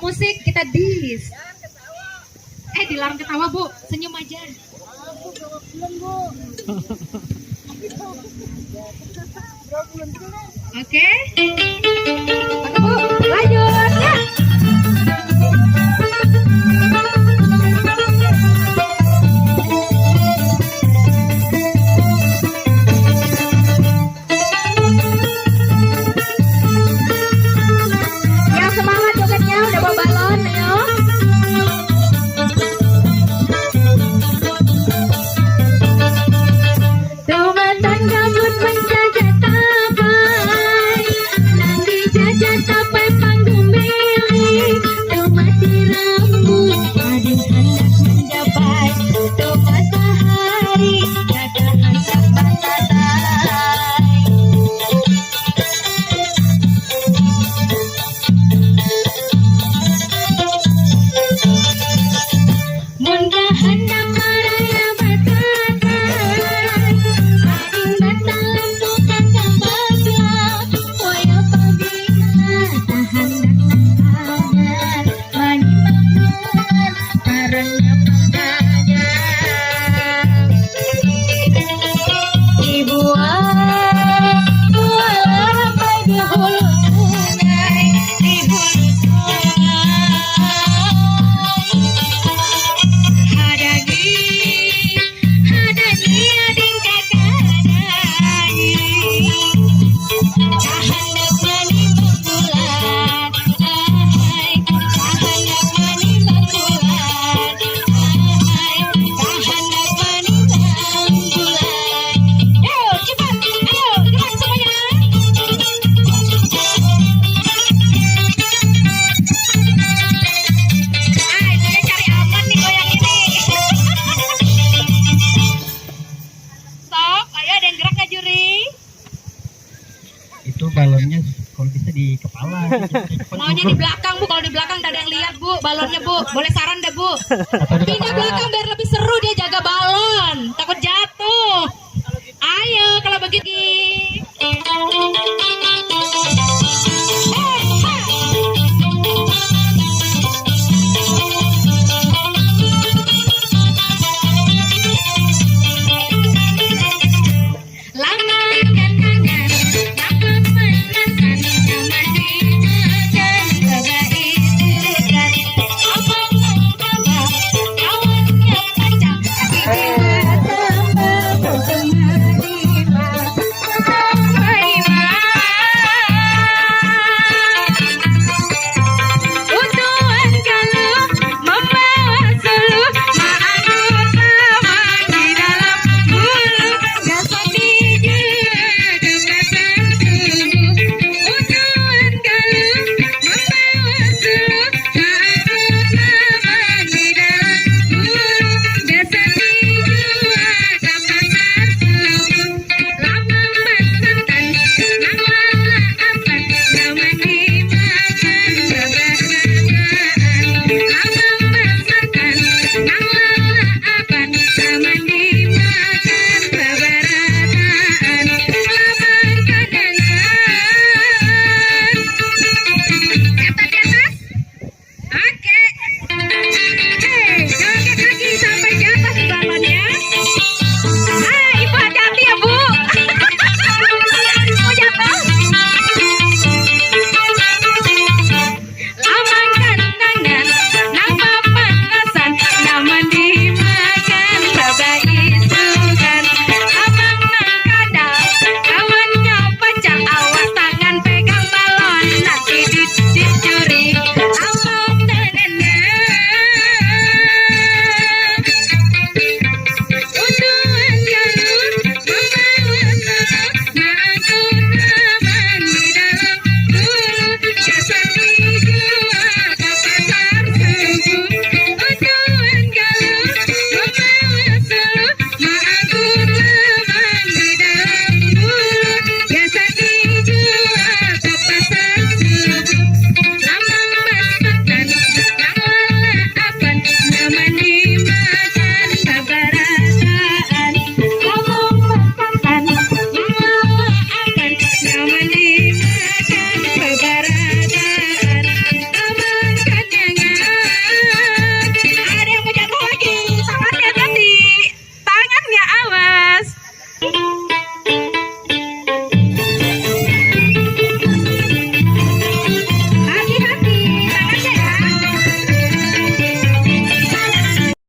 musik kita dis. Dilarang ketawa Bu, senyum aja. Oke. Oke Bu, lanjut ya. Yang semangat jogetnya udah bawa balon ya. Rumatan gabut menjajah tabai, nanti jajah sampai panggung beli. Rumah tirambu, ading hendak menjabai. Tutup matahari, jaga hendak batatai. Munda hendak maraya batatai, ading batal lampu kakak bagian. Waya pabila tahan dan mani bangunan karena pandanya. Buah rampai di hulu sungai, di hulu sungai. Hadani ading kakak hadani. Tahandak menimbang bulan, ahai. Tahandak menimbang bulan, ahai. Tahandak menimbang bulan. Ayo cepat semuanya. Saya cari aman nih goyang ini. Stop, ayo ada yang gerak nggak juri? Itu balonnya kalau bisa di kepala. Maunya di belakang Bu, kalau di belakang nggak ada yang lihat Bu, balonnya Bu. Boleh saran deh Bu. Pindah belakang biar lebih seru dia jaga balon. Takut jatuh.